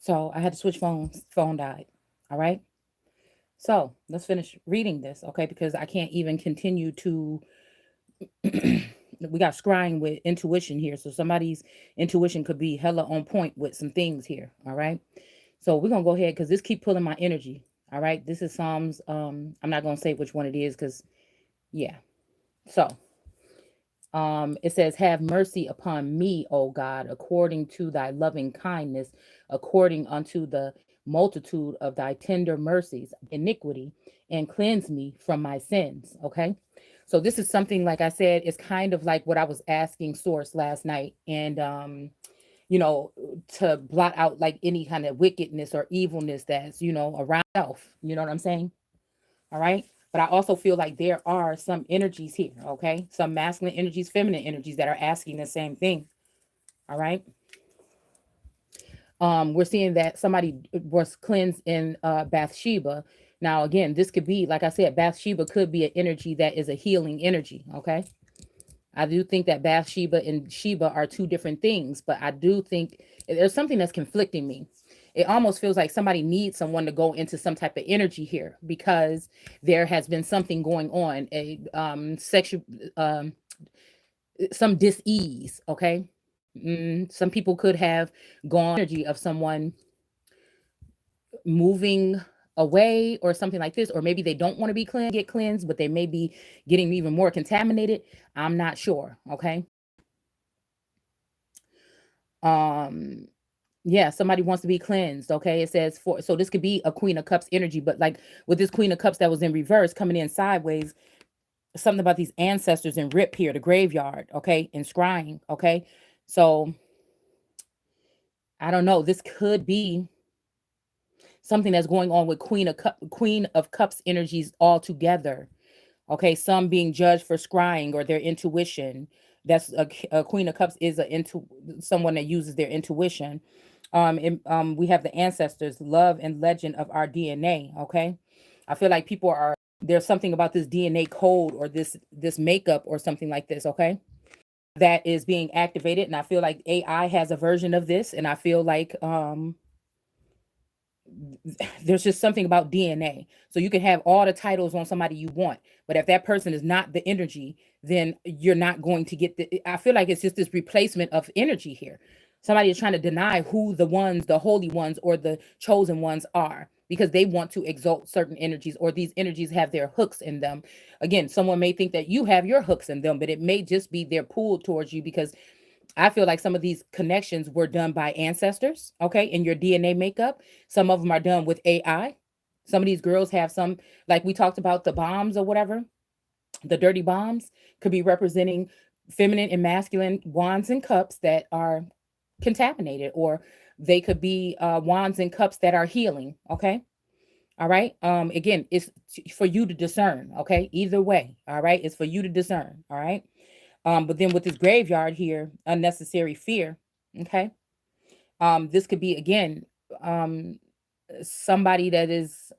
So I had to switch phones. Phone died. All right. So let's finish reading this, okay? Because I can't even continue to. We got scrying with intuition here. So somebody's intuition could be hella on point with some things here. All right. So we're gonna go ahead because this keep pulling my energy. All right. This is Psalms. I'm not gonna say which one it is because yeah. So it says, have mercy upon me, O God, according to thy loving kindness, according unto the multitude of thy tender mercies, iniquity, and cleanse me from my sins. Okay. So this is something, like I said, it's kind of like what I was asking Source last night. And you know, to blot out like any kind of wickedness or evilness that's, around self. You know what I'm saying? All right. But I also feel like there are some energies here, okay? Some masculine energies, feminine energies that are asking the same thing. All right. We're seeing that somebody was cleansed in Bathsheba. Now, again, this could be, like I said, Bathsheba could be an energy that is a healing energy. Okay. I do think that Bathsheba and Sheba are two different things, but I do think there's something that's conflicting me. It almost feels like somebody needs someone to go into some type of energy here because there has been something going on, a sexual, some dis-ease. Okay, some people could have gone energy of someone moving away or something like this, or maybe they don't want to be get cleansed, but they may be getting even more contaminated. I'm not sure. Okay. um yeah, somebody wants to be cleansed. Okay, it says for, so this could be a Queen of Cups energy, but like with this Queen of Cups that was in reverse coming in sideways, something about these ancestors and rip here, the graveyard. Okay, and scrying. Okay, so I don't know, this could be something that's going on with Queen of Cups energies all together. Okay, some being judged for scrying or their intuition. That's a Queen of Cups is someone that uses their intuition. We have the ancestors, love and legend of our DNA. Okay, I feel like people are, there's something about this DNA code or this makeup or something like this. Okay, that is being activated, and I feel like AI has a version of this, and I feel like there's just something about DNA. So you can have all the titles on somebody you want, but if that person is not the energy, then you're not going to get the. I feel like it's just this replacement of energy here. Somebody is trying to deny who the ones, the holy ones, or the chosen ones are because they want to exalt certain energies, or these energies have their hooks in them. Again, someone may think that you have your hooks in them, but it may just be they're pulled towards you because I feel like some of these connections were done by ancestors, okay, in your DNA makeup. Some of them are done with AI. Some of these girls have some, like we talked about the bombs or whatever, the dirty bombs could be representing feminine and masculine wands and cups that are contaminated, or they could be wands and cups that are healing, okay? All right. Again, it's for you to discern, okay? Either way, all right? It's for you to discern, all right? But then with this graveyard here, unnecessary fear. Okay. This could be again, um, somebody that is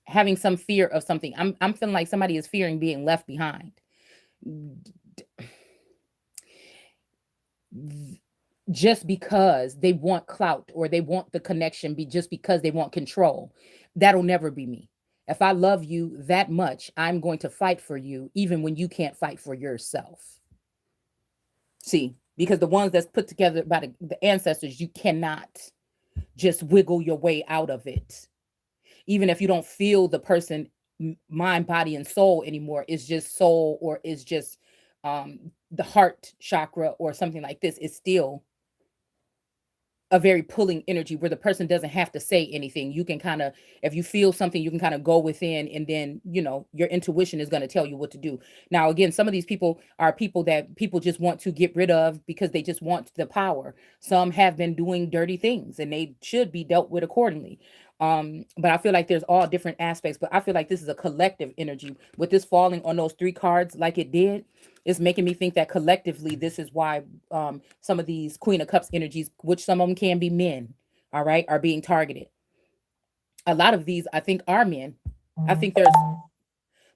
having some fear of something. I'm feeling like somebody is fearing being left behind. Just because they want clout or they want the connection, be just because they want control. That'll never be me. If I love you that much, I'm going to fight for you even when you can't fight for yourself. See, because the ones that's put together by the ancestors, you cannot just wiggle your way out of it. Even if you don't feel the person mind, body, and soul anymore, it's just soul, or it's just the heart chakra or something like this. It's still a very pulling energy where the person doesn't have to say anything. You can kind of, if you feel something, you can kind of go within, and then, your intuition is going to tell you what to do. Now, again, some of these people are people that people just want to get rid of because they just want the power. Some have been doing dirty things and they should be dealt with accordingly. But I feel like there's all different aspects, but I feel like this is a collective energy with this falling on those three cards like it did. It's making me think that collectively, this is why some of these Queen of Cups energies, which some of them can be men, all right, are being targeted. A lot of these, I think, are men. I think there's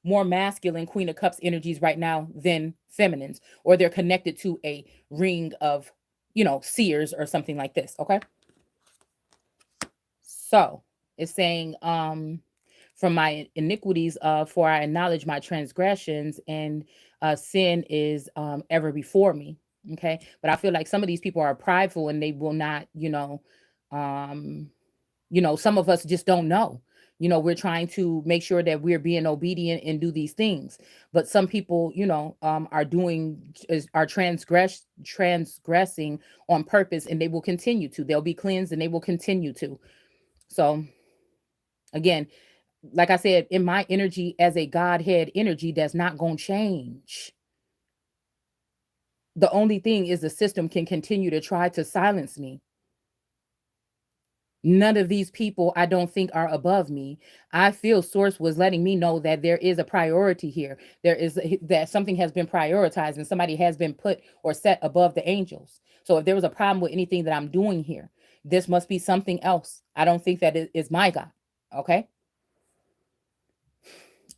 more masculine Queen of Cups energies right now than feminines, or they're connected to a ring of, seers or something like this. Okay. So it's saying, from my iniquities, for I acknowledge my transgressions, and sin is ever before me. Okay. But I feel like some of these people are prideful and they will not, um, some of us just don't know. We're trying to make sure that we're being obedient and do these things. But some people, are transgressing on purpose, and they will continue to. They'll be cleansed and they will continue to. So again, like I said, in my energy as a Godhead energy, that's not going to change. The only thing is the system can continue to try to silence me. None of these people I don't think are above me. I feel source was letting me know that there is a priority here. That something has been prioritized and somebody has been put or set above the angels. So if there was a problem with anything that I'm doing here, this must be something else. I don't think that it is my God. Okay.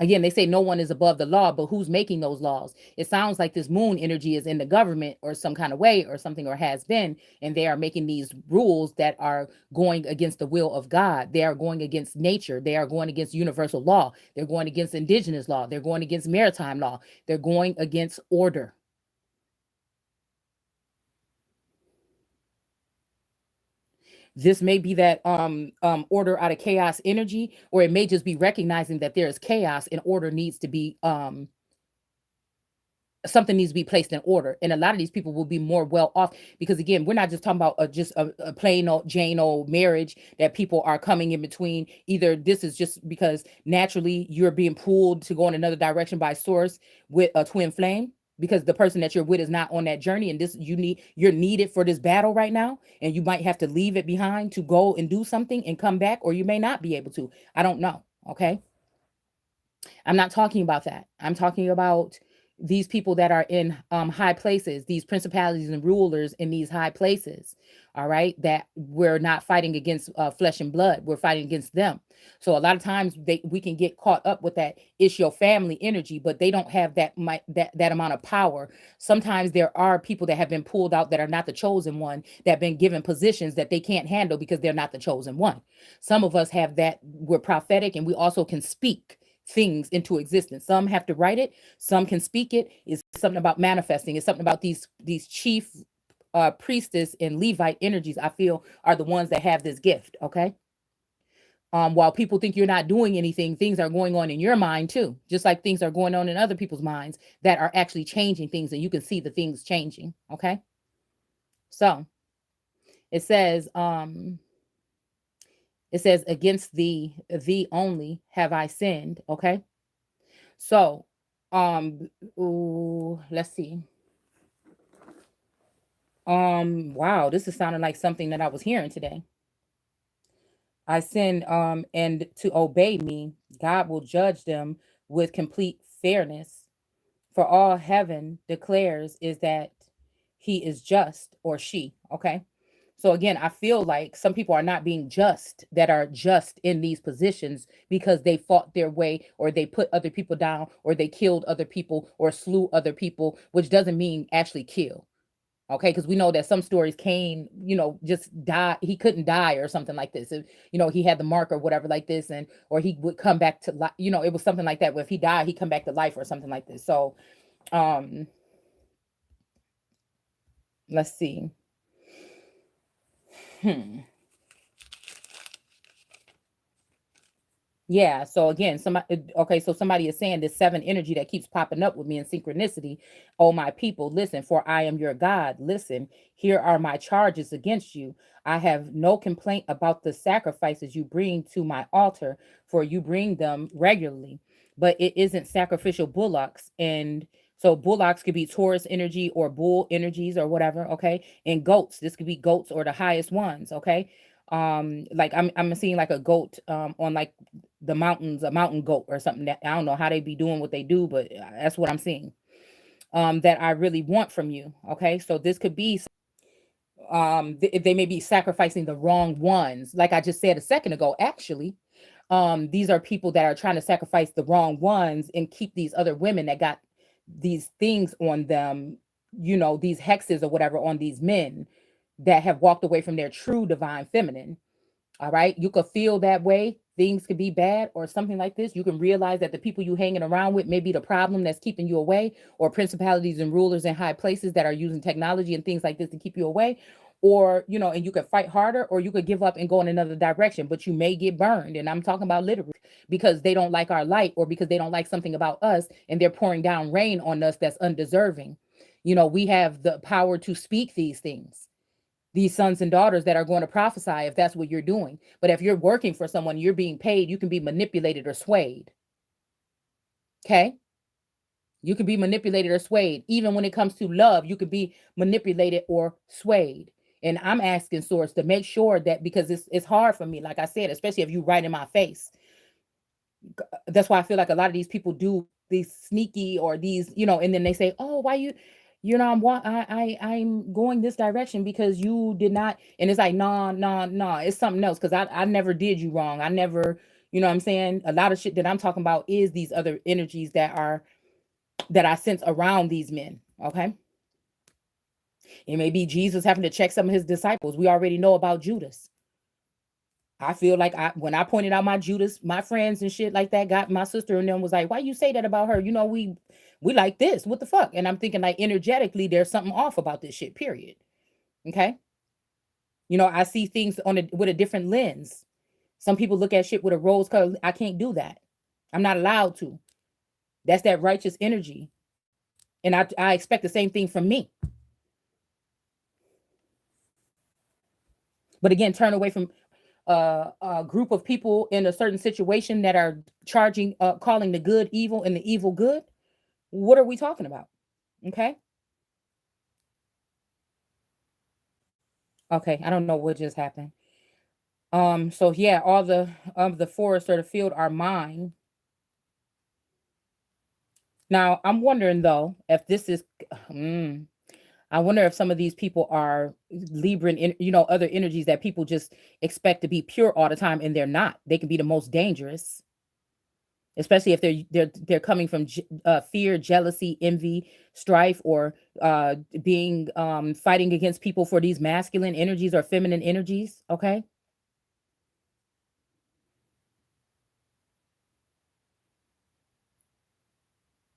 Again, they say no one is above the law, but who's making those laws? It sounds like this moon energy is in the government or some kind of way or something, or has been, and they are making these rules that are going against the will of God. They are going against nature. They are going against universal law. They're going against indigenous law. They're going against maritime law. They're going against order. This may be that order out of chaos energy, or it may just be recognizing that there is chaos and order needs to be something needs to be placed in order. And a lot of these people will be more well off, because again, we're not just talking about just a plain old Jane old marriage that people are coming in between. Either this is just because naturally you're being pulled to go in another direction by source with a twin flame, because the person that you're with is not on that journey, and this you're needed for this battle right now, and you might have to leave it behind to go and do something and come back, or you may not be able to. I don't know. Okay. I'm not talking about that. I'm talking about these people that are in high places, these principalities and rulers in these high places. All right, that we're not fighting against flesh and blood. We're fighting against them. So a lot of times we can get caught up with that. It's your family energy, but they don't have that amount of power. Sometimes there are people that have been pulled out that are not the chosen one, that have been given positions that they can't handle because they're not the chosen one. Some of us have that. We're prophetic, and we also can speak things into existence. Some have to write it, some can speak it. It's something about manifesting. It's something about these chief priestess and Levite energies, I feel, are the ones that have this gift. Okay. While people think you're not doing anything, things are going on in your mind too, just like things are going on in other people's minds that are actually changing things, and you can see the things changing. Okay. So it says, against thee only have I sinned. Okay. So, ooh, let's see. Wow, this is sounding like something that I was hearing today. I sin, and to obey me, God will judge them with complete fairness. For all heaven declares is that he is just, or she. Okay. So again, I feel like some people are not being just, that are just in these positions because they fought their way, or they put other people down, or they killed other people, or slew other people, which doesn't mean actually kill. Okay, because we know that some stories, Cain, just die. He couldn't die or something like this. He had the mark or whatever like this, and or he would come back to life. It was something like that. Where if he died, he come back to life or something like this. So, um, let's see. Hmm. Yeah. So again, okay. So somebody is saying this seven energy that keeps popping up with me in synchronicity. Oh, my people, listen, for I am your God. Listen, here are my charges against you. I have no complaint about the sacrifices you bring to my altar, for you bring them regularly, but it isn't sacrificial bullocks. And so bullocks could be Taurus energy or bull energies or whatever. Okay. And goats, this could be goats or the highest ones. Okay. Like I'm seeing like a goat on like the mountains, a mountain goat or something, that I don't know how they be doing what they do, but that's what I'm seeing. That I really want from you. Okay. So this could be they may be sacrificing the wrong ones. Like I just said a second ago, actually, these are people that are trying to sacrifice the wrong ones and keep these other women that got these things on them, these hexes or whatever on these men. So, again, I feel like some of these people are not being just, that are just in these positions because they fought their way, or they put other people down, or they killed other people, or slew other people, which doesn't mean actually kill. Okay. So that have walked away from their true divine feminine. All right. You could feel that way. Things could be bad or something like this. You can realize that the people you hanging around with may be the problem that's keeping you away, or principalities and rulers in high places that are using technology and things like this to keep you away. Or, and you could fight harder, or you could give up and go in another direction, but you may get burned. And I'm talking about literally because they don't like our light, or because they don't like something about us and they're pouring down rain on us that's undeserving. We have the power to speak these things, these sons and daughters that are going to prophesy, if that's what you're doing. But if you're working for someone, you're being paid, you can be manipulated or swayed. Okay? You can be manipulated or swayed. Even when it comes to love, you could be manipulated or swayed. And I'm asking Source to make sure that, because it's hard for me, like I said, especially if you right in my face. That's why I feel like a lot of these people do these sneaky, or these, and then they say, "Oh, why I'm going this direction because you did not." And it's like, "Nah, nah, nah, it's something else, because I never did you wrong. I never, what I'm saying? A lot of shit that I'm talking about is these other energies that I sense around these men." Okay. It may be Jesus having to check some of his disciples. We already know about Judas. I feel like when I pointed out my Judas, my friends and shit like that, got my sister and them was like, "Why you say that about her? We like this. What the fuck?" And I'm thinking, like, energetically, there's something off about this shit. Period. Okay. I see things with a different lens. Some people look at shit with a rose color. I can't do that. I'm not allowed to. That's that righteous energy, and I expect the same thing from me. But again, turn away from a group of people in a certain situation that are calling the good evil and the evil good. What are we talking about? Okay. Okay. I don't know what just happened. So yeah, all the forest or the field are mine. Now I'm wondering though if this is, mm, I wonder if some of these people are Libran, other energies that people just expect to be pure all the time, and they're not. They can be the most dangerous, especially if they're coming from fear, jealousy, envy, strife, or being fighting against people for these masculine energies or feminine energies. Okay.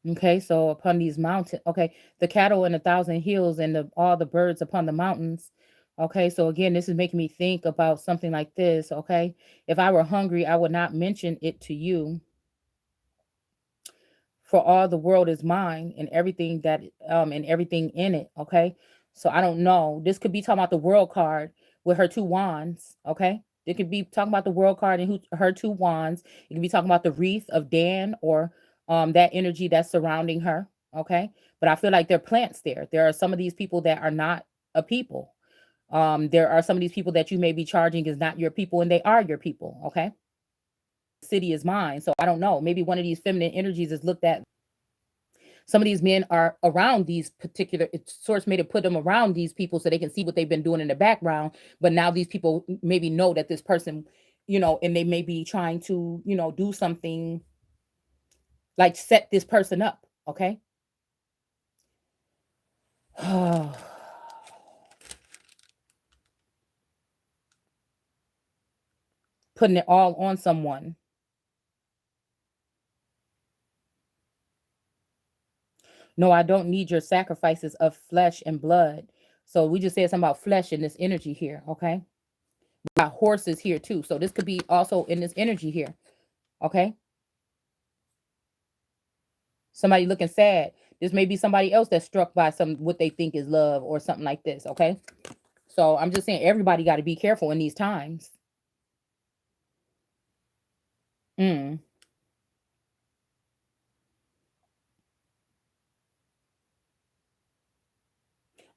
Okay, so upon these mountains, okay, the cattle in 1,000 hills, and all the birds upon the mountains. Okay, so again, this is making me think about something like this. Okay, if I were hungry, I would not mention it to you, for all the world is mine, and everything in it. Okay, so I don't know. This could be talking about the world card with her two wands. Okay, it could be talking about the world card and her two wands. It could be talking about the wreath of Dan, or that energy that's surrounding her. Okay, but I feel like there are plants there. There are some of these people that are not a people. There are some of these people that you may be charging is not your people, and they are your people. Okay, city is mine. So I don't know. Maybe one of these feminine energies is looked at. Some of these men are around these particular, Source made it put them around these people so they can see what they've been doing in the background. But now these people maybe know that this person, and they may be trying to, do something like set this person up. Okay. Putting it all on someone. No, I don't need your sacrifices of flesh and blood. So we just said something about flesh in this energy here. Okay. We got horses here too. So this could be also in this energy here. Okay. Somebody looking sad. This may be somebody else that's struck by some what they think is love or something like this. Okay. So I'm just saying everybody got to be careful in these times. Mm.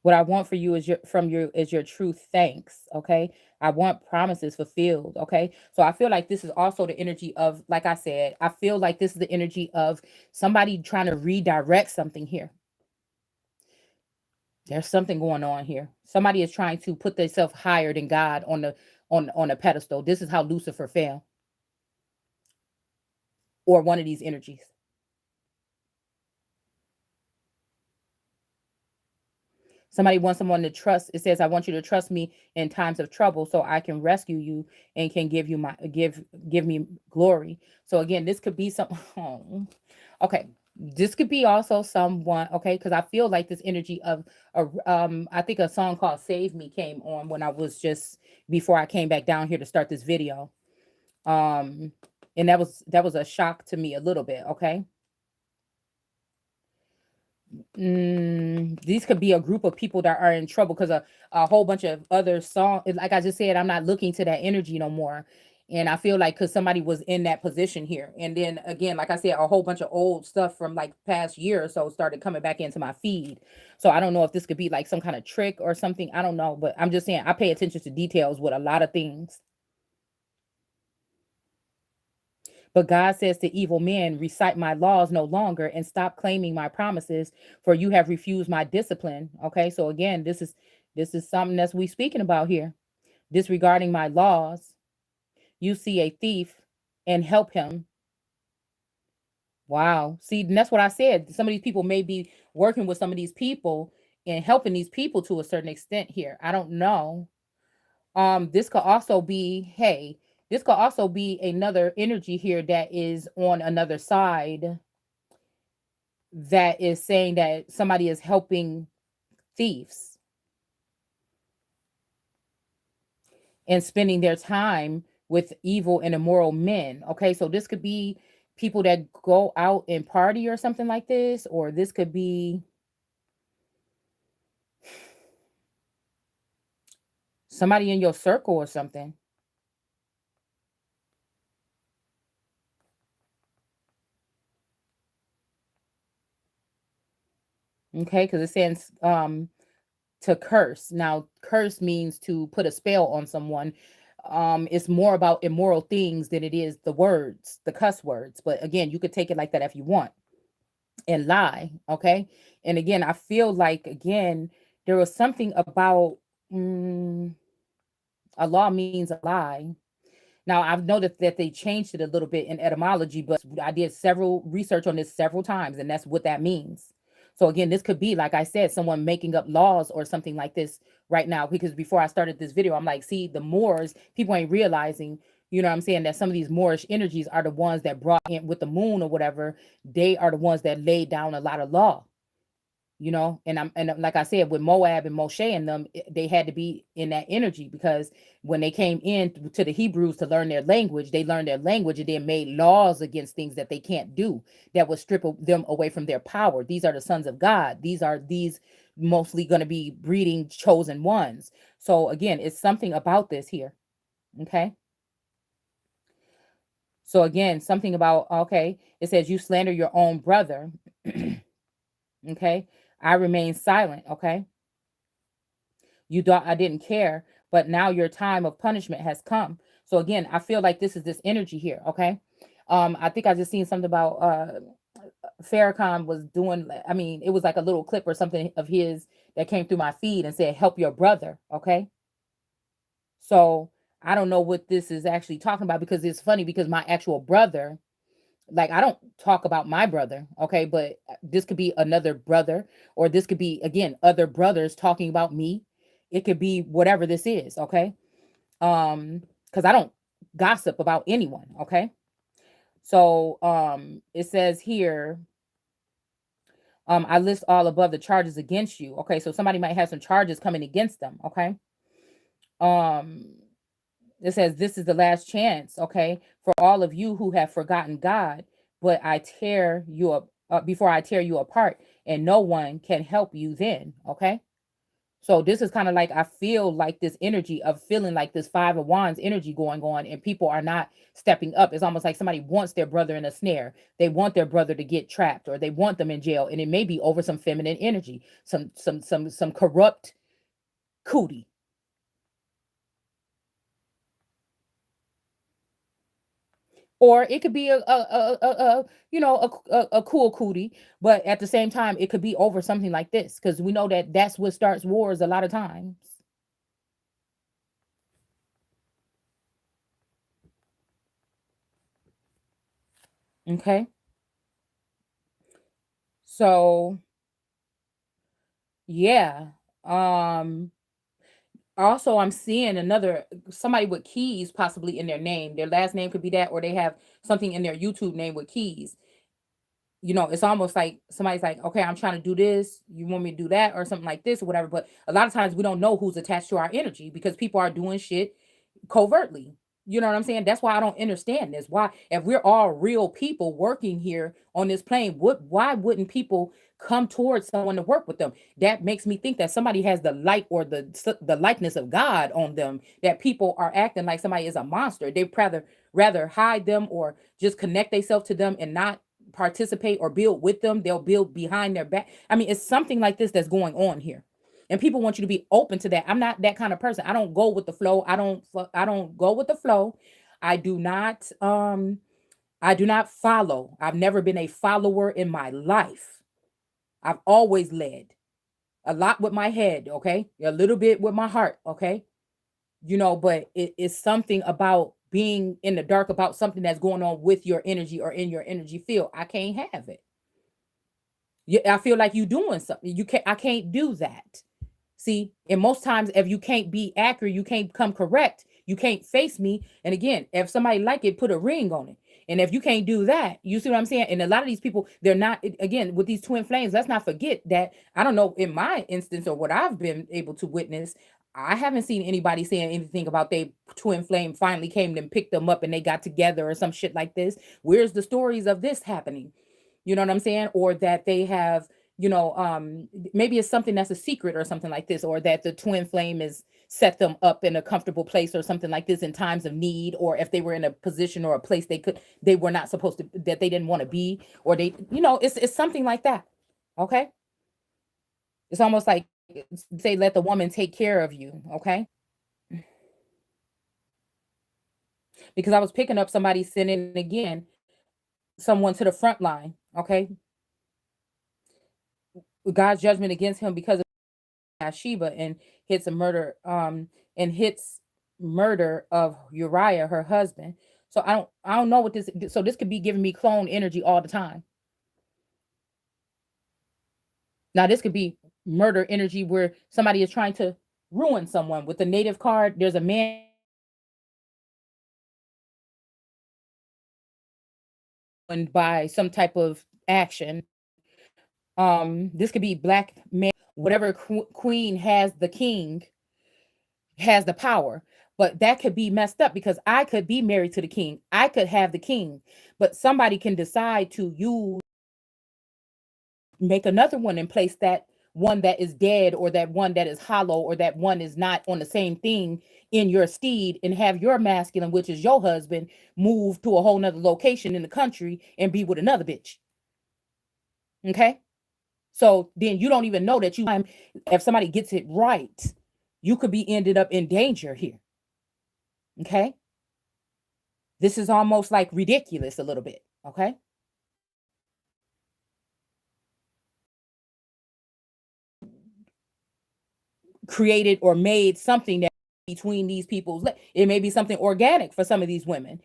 What I want for you is your true thanks. Okay. I want promises fulfilled. Okay. So I feel like this is also the energy of, like I said, I feel like this is the energy of somebody trying to redirect something here. There's something going on here. Somebody is trying to put themselves higher than God on a pedestal. This is how Lucifer fell, or one of these energies. Somebody wants someone to trust. It says, I want you to trust me in times of trouble so I can rescue you and can give you my give me glory. So again, this could be some oh, okay. This could be also someone, okay, because I feel like this energy of a I think a song called Save Me came on when I was just before I came back down here to start this video. Um and that was a shock to me a little bit, okay? These could be a group of people that are in trouble because a whole bunch of other songs. Like I just said, I'm not looking to that energy no more. And I feel like because somebody was in that position here. And then again, like I said, a whole bunch of old stuff from like past year or so started coming back into my feed. So I don't know if this could be like some kind of trick or something. I don't know. But I'm just saying I pay attention to details with a lot of things. But God says to evil men, recite my laws no longer and stop claiming my promises, for you have refused my discipline. Okay, so again, this is something that's we speaking about here. Disregarding my laws. You see a thief and help him. Wow. See, and that's what I said. Some of these people may be working with some of these people and helping these people to a certain extent here. I don't know. This could also be, hey, this could also be another energy here that is on another side that is saying that somebody is helping thieves and spending their time with evil and immoral men. Okay, so this could be people that go out and party or something like this, or this could be somebody in your circle or something. Okay, because it says to curse. Now, curse means to put a spell on someone. It's more about immoral things than it is the words, the cuss words. But again, you could take it like that if you want. And lie, okay? And again, I feel like again there was something about mm, a law means a lie. Now I've noticed that they changed it a little bit in etymology, but I did several research on this several times, and that's what that means. So again, this could be like I said, someone making up laws or something like this right now. Because before I started this video, I'm like, see, the Moors, people ain't realizing, you know what I'm saying, that some of these Moorish energies are the ones that brought in with the moon or whatever. They are the ones that laid down a lot of law, you know. And like I said, with Moab and Moshe and them, they had to be in that energy because when they came in to the Hebrews to learn their language, they learned their language and then made laws against things that they can't do, that would strip them away from their power. These are the sons of God. These mostly going to be breeding chosen ones. So again, it's something about this here. Okay, so again, something about, okay, it says you slander your own brother. Okay, I remain silent. Okay, you thought I didn't care, but now your time of punishment has come. So again, I feel like this is this energy here, okay? I think I just seen something about Farrakhan was doing, I mean, it was like a little clip or something of his that came through my feed and said, help your brother, okay? So I don't know what this is actually talking about because it's funny because my actual brother, like I don't talk about my brother, okay, but this could be another brother, or this could be again other brothers talking about me. It could be whatever this is, okay? Because I don't gossip about anyone, okay? So it says here, I list all above the charges against you. Okay, so somebody might have some charges coming against them, okay? Um, it says this is the last chance, okay, for all of you who have forgotten God, but I tear you up before I tear you apart, and no one can help you then, okay? So this is kind of like I feel like this energy of feeling like this five of wands energy going on, and people are not stepping up. It's almost like somebody wants their brother in a snare. They want their brother to get trapped, or they want them in jail, and it may be over some feminine energy, some corrupt cootie. Or it could be you know, a cool cootie, but at the same time, it could be over something like this because we know that that's what starts wars a lot of times. Okay, so yeah, Um, Also, I'm seeing another somebody with keys possibly in their name. Their last name could be that, or they have something in their YouTube name with keys. It's almost like somebody's like, okay, I'm trying to do this. You want me to do that or something like this or whatever. But a lot of times we don't know who's attached to our energy because people are doing shit covertly. You know what I'm saying? That's why I don't understand this. Why, if we're all real people working here on this plane, why wouldn't people come towards someone to work with them? That makes me think that somebody has the light or the likeness of God on them. That people are acting like somebody is a monster. They rather hide them or just connect themselves to them and not participate or build with them. They'll build behind their back. I mean, it's something like this that's going on here, and people want you to be open to that. I'm not that kind of person. I don't go with the flow. I don't go with the flow. I do not I do not follow. I've never been a follower in my life. I've always led. A lot with my head, okay? A little bit with my heart, okay? But it's something about being in the dark about something that's going on with your energy or in your energy field. I can't have it. Yeah, I feel like you doing something. I can't do that. See, and most times if you can't be accurate, you can't come correct, you can't face me. And again, if somebody like it, put a ring on it. And if you can't do that, you see what I'm saying? And a lot of these people, they're not, again, with these twin flames, let's not forget that I don't know in my instance or what I've been able to witness, I haven't seen anybody saying anything about they twin flame finally came and picked them up and they got together or some shit like this. Where's the stories of this happening? You know what I'm saying? Or that they have, maybe it's something that's a secret or something like this, or that the twin flame is set them up in a comfortable place or something like this in times of need, or if they were in a position or a place they were not supposed to, that they didn't want to be, or it's something like that. Okay. It's almost like say let the woman take care of you. Okay. Because I was picking up somebody sending again someone to the front line. Okay. God's judgment against him because of Bathsheba and hits a murder and hits murder of Uriah, her husband. So I don't know what this, so this could be giving me clone energy all the time. Now this could be murder energy where somebody is trying to ruin someone. With the native card, there's a man by some type of action. This could be black man, whatever queen has the king has the power. But that could be messed up because I could be married to the king. I could have the king, but somebody can decide to use make another one and place that one that is dead or that one that is hollow or that one is not on the same thing in your steed and have your masculine, which is your husband, move to a whole nother location in the country and be with another bitch. Okay. So then you don't even know that if somebody gets it right, you could be ended up in danger here. Okay. This is almost like ridiculous a little bit. Okay. Created or made something that between these people's it may be something organic for some of these women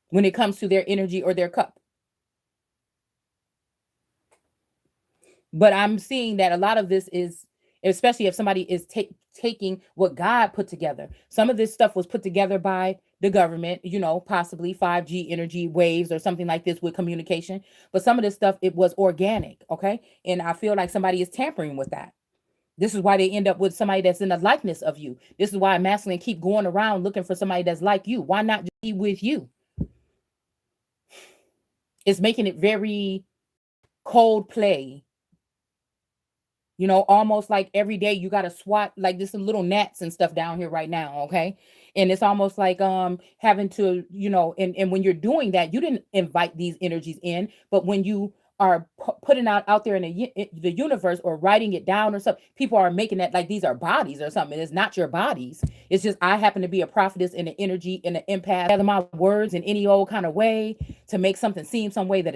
when it comes to their energy or their cup. But I'm seeing that a lot of this is, especially if somebody is taking what God put together. Some of this stuff was put together by the government, possibly 5G energy waves or something like this with communication. But some of this stuff, it was organic. Okay. And I feel like somebody is tampering with that. This is why they end up with somebody that's in the likeness of you. This is why masculine keep going around looking for somebody that's like you. Why not be with you? It's making it very cold play. Almost like every day you got to swat like there's some little gnats and stuff down here right now, okay? And it's almost like having to, and when you're doing that, you didn't invite these energies in, but when you are putting out there in the universe or writing it down or something, people are making that like these are bodies or something. It's not your bodies. It's just I happen to be a prophetess in the energy in the empath. Gather my words in any old kind of way to make something seem some way that